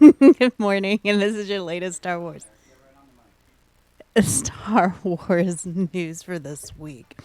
Good morning, and this is your latest Star Wars news for this week.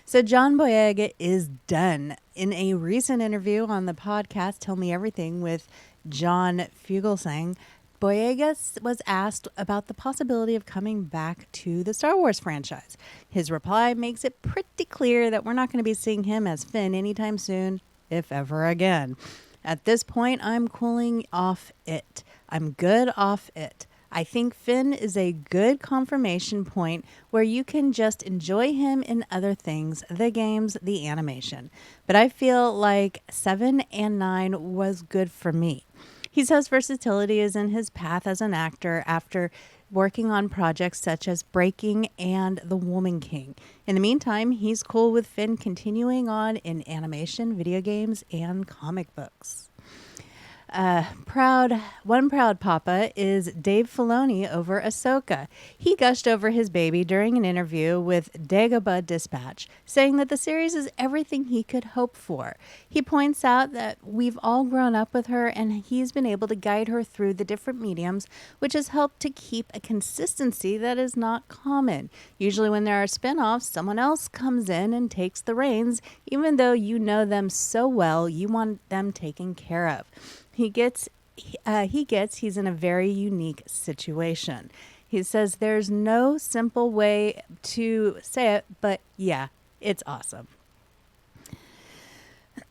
So, John Boyega is done. In a recent interview on the podcast Tell Me Everything with John Fugelsang, Boyega was asked about the possibility of coming back to the Star Wars franchise. His reply makes it pretty clear that we're not going to be seeing him as Finn anytime soon, if ever again. At this point, I'm cooling off it. I'm good off it. I think Finn is a good confirmation point where you can just enjoy him in other things, the games, the animation. But I feel like 7 and 9 was good for me. He says versatility is in his path as an actor after working on projects such as Breaking and The Woman King. In the meantime, he's cool with Finn continuing on in animation, video games, and comic books. One proud papa is Dave Filoni over Ahsoka. He gushed over his baby during an interview with Dagobah Dispatch, saying that the series is everything he could hope for. He points out that we've all grown up with her and he's been able to guide her through the different mediums, which has helped to keep a consistency that is not common. Usually when there are spin-offs, someone else comes in and takes the reins, even though you know them so well, you want them taken care of. He's in a very unique situation. He says there's no simple way to say it, but yeah, it's awesome.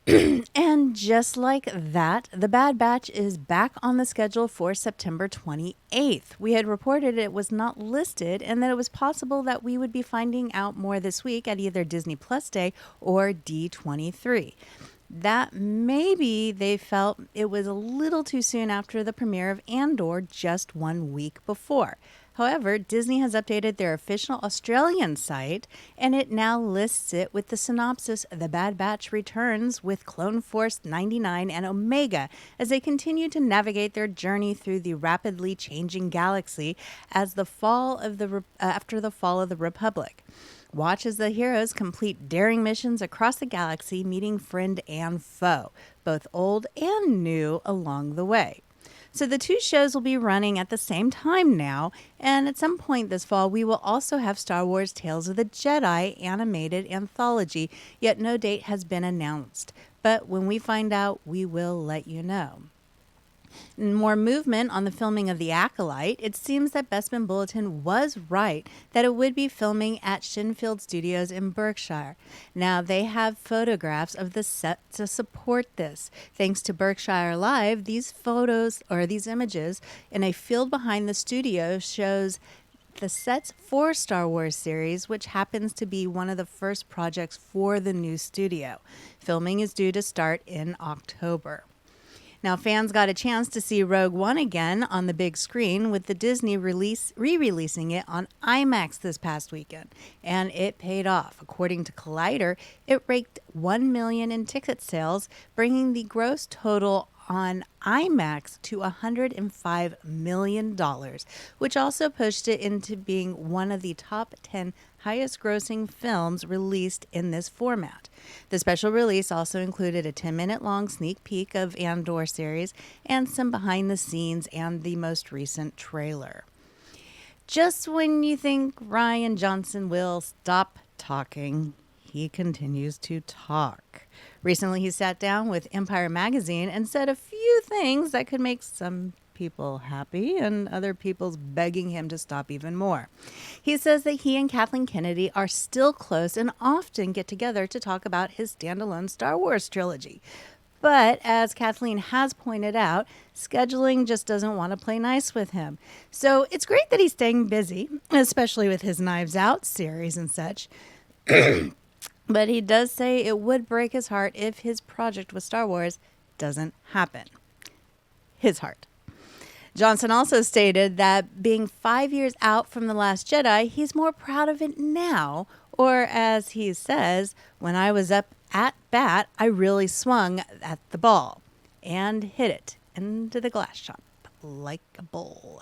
And just like that, The Bad Batch is back on the schedule for September 28th. We had reported it was not listed and that it was possible that we would be finding out more this week at either Disney Plus Day or D23. That maybe they felt it was a little too soon after the premiere of Andor just 1 week before. However, Disney has updated their official Australian site, and it now lists it with the synopsis, The Bad Batch returns with Clone Force 99 and Omega as they continue to navigate their journey through the rapidly changing galaxy after the fall of the Republic. Watch as the heroes complete daring missions across the galaxy, meeting friend and foe, both old and new, along the way. So the two shows will be running at the same time now, and at some point this fall we will also have Star Wars Tales of the Jedi animated anthology, yet no date has been announced. But when we find out, we will let you know. More movement on the filming of The Acolyte. It seems that Bespin Bulletin was right that it would be filming at Shinfield Studios in Berkshire. Now, they have photographs of the set to support this. Thanks to Berkshire Live, these images in a field behind the studio shows the sets for Star Wars series, which happens to be one of the first projects for the new studio. Filming is due to start in October. Now, fans got a chance to see Rogue One again on the big screen with the Disney re-releasing it on IMAX this past weekend, and it paid off. According to Collider, it raked $1 million in ticket sales, bringing the gross total on IMAX to $105 million, which also pushed it into being one of the top 10 highest grossing films released in this format. The special release also included a 10-minute long sneak peek of Andor series and some behind the scenes and the most recent trailer. Just when you think Rian Johnson will stop talking, he continues to talk. Recently, he sat down with Empire Magazine and said a few things that could make some people happy and other people's begging him to stop even more. He says that he and Kathleen Kennedy are still close and often get together to talk about his standalone Star Wars trilogy. But as Kathleen has pointed out, scheduling just doesn't want to play nice with him. So it's great that he's staying busy, especially with his Knives Out series and such. But he does say it would break his heart if his project with Star Wars doesn't happen. His heart. Johnson also stated that being 5 years out from The Last Jedi, he's more proud of it now. Or as he says, when I was up at bat, I really swung at the ball and hit it into the glass shop like a bull.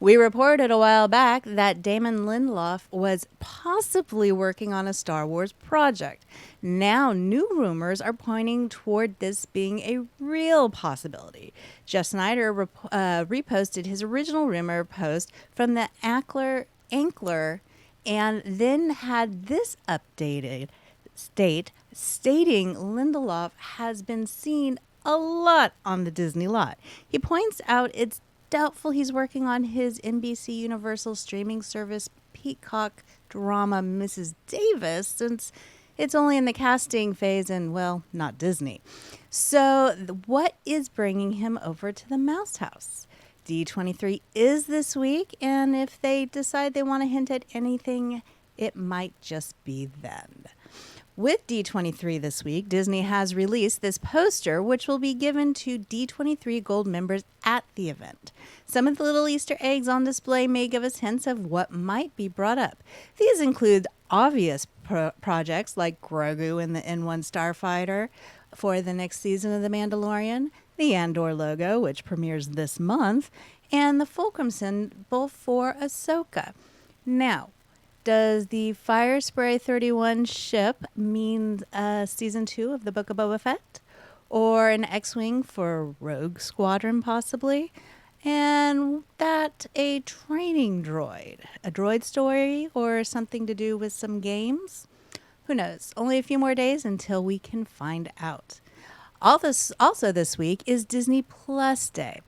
We reported a while back that Damon Lindelof was possibly working on a Star Wars project. Now, new rumors are pointing toward this being a real possibility. Jeff Snyder reposted his original rumor post from the Ankler and then had this updated stating Lindelof has been seen a lot on the Disney lot. He points out it's doubtful he's working on his NBC Universal streaming service Peacock drama Mrs. Davis, since it's only in the casting phase and, well, not Disney. So what is bringing him over to the Mouse House? D23 is this week, and if they decide they want to hint at anything, it might just be then. With D23 this week, Disney has released this poster, which will be given to D23 Gold members at the event. Some of the little Easter eggs on display may give us hints of what might be brought up. These include obvious projects like Grogu and the N1 Starfighter for the next season of The Mandalorian, the Andor logo, which premieres this month, and the Fulcrum symbol for Ahsoka. Now, does the Fire Spray 31 ship mean season 2 of the Book of Boba Fett? Or an X-Wing for Rogue Squadron, possibly? And that a training droid? A droid story or something to do with some games? Who knows? Only a few more days until we can find out. Also this week is Disney Plus Day.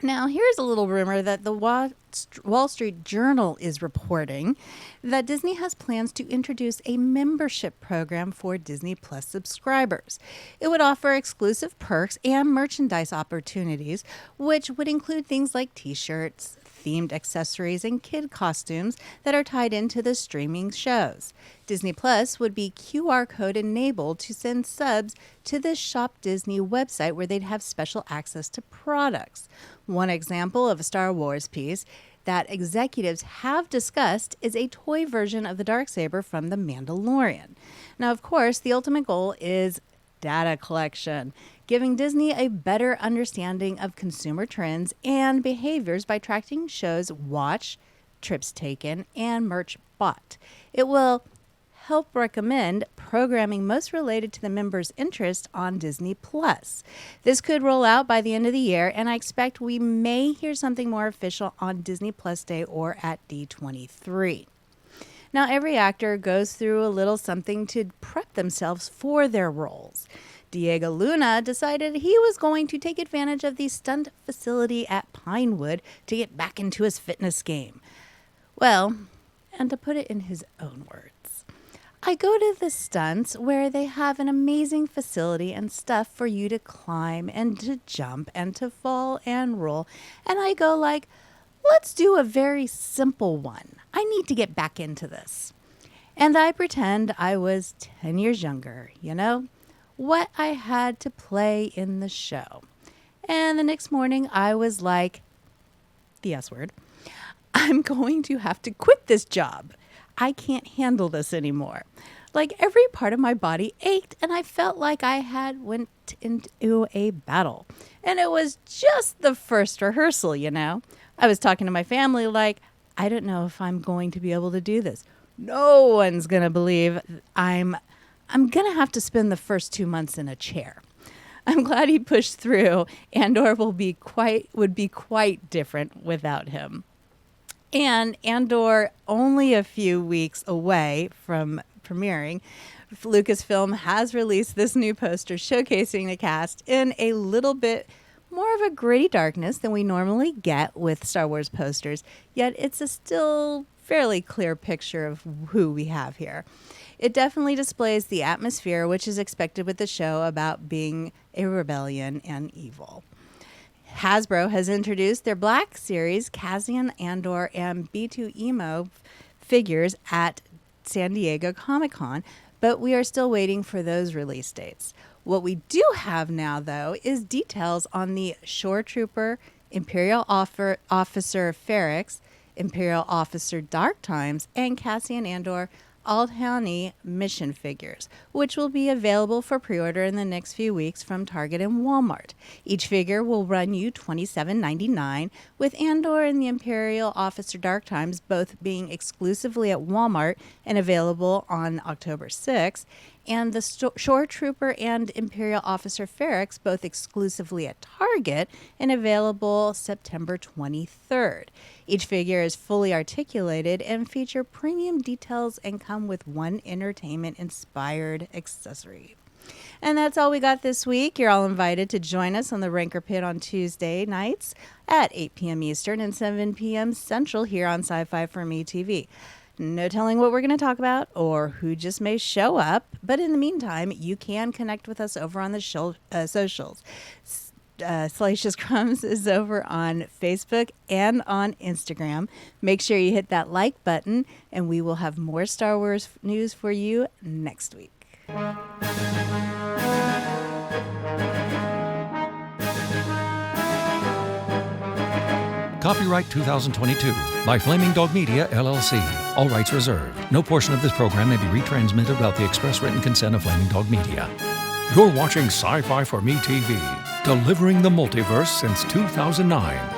Now, here's a little rumor that the Wall Street Journal is reporting that Disney has plans to introduce a membership program for Disney Plus subscribers. It would offer exclusive perks and merchandise opportunities, which would include things like t-shirts, themed accessories, and kid costumes that are tied into the streaming shows. Disney Plus would be QR code enabled to send subs to the Shop Disney website where they'd have special access to products. One example of a Star Wars piece that executives have discussed is a toy version of the Darksaber from The Mandalorian. Now, of course, the ultimate goal is data collection, giving Disney a better understanding of consumer trends and behaviors by tracking shows watched, trips taken, and merch bought. It will help recommend programming most related to the members' interest on Disney Plus. This could roll out by the end of the year, and I expect we may hear something more official on Disney Plus Day or at D23. Now, every actor goes through a little something to prep themselves for their roles. Diego Luna decided he was going to take advantage of the stunt facility at Pinewood to get back into his fitness game. Well, and to put it in his own words, I go to the stunts where they have an amazing facility and stuff for you to climb and to jump and to fall and roll. And I go like, let's do a very simple one. I need to get back into this. And I pretend I was 10 years younger, what I had to play in the show. And the next morning I was like, the S word, I'm going to have to quit this job. I can't handle this anymore. Like every part of my body ached and I felt like I had went into a battle. And it was just the first rehearsal, I was talking to my family like, I don't know if I'm going to be able to do this. No one's going to believe I'm going to have to spend the first 2 months in a chair. I'm glad he pushed through. Andor would be quite different without him. And Andor, only a few weeks away from premiering, Lucasfilm has released this new poster showcasing the cast in a little bit more of a gritty darkness than we normally get with Star Wars posters, yet it's a still fairly clear picture of who we have here. It definitely displays the atmosphere which is expected with the show about being a rebellion and evil. Hasbro has introduced their Black Series, Cassian Andor, and B2EMO figures at San Diego Comic-Con, but we are still waiting for those release dates. What we do have now, though, is details on the Shore Trooper, Imperial Officer Ferrix, Imperial Officer Dark Times, and Cassian Andor Aldhani mission figures, which will be available for pre-order in the next few weeks from Target and Walmart. Each figure will run you $27.99, with Andor and the Imperial Officer Dark Times both being exclusively at Walmart and available on October 6th, and the Shore Trooper and Imperial Officer Ferrex both exclusively at Target and available September 23rd. Each figure is fully articulated and feature premium details and come with one entertainment-inspired accessory. And that's all we got this week. You're all invited to join us on the Ranker Pit on Tuesday nights at 8 p.m. Eastern and 7 p.m. Central here on Sci-Fi For Me TV. No telling what we're going to talk about or who just may show up. But in the meantime, you can connect with us over on the socials. Salacious Crumbs is over on Facebook and on Instagram. Make sure you hit that like button, and we will have more Star Wars news for you next week. Copyright 2022 by Flaming Dog Media, LLC. All rights reserved. No portion of this program may be retransmitted without the express written consent of Flaming Dog Media. You're watching Sci-Fi For Me TV, delivering the multiverse since 2009.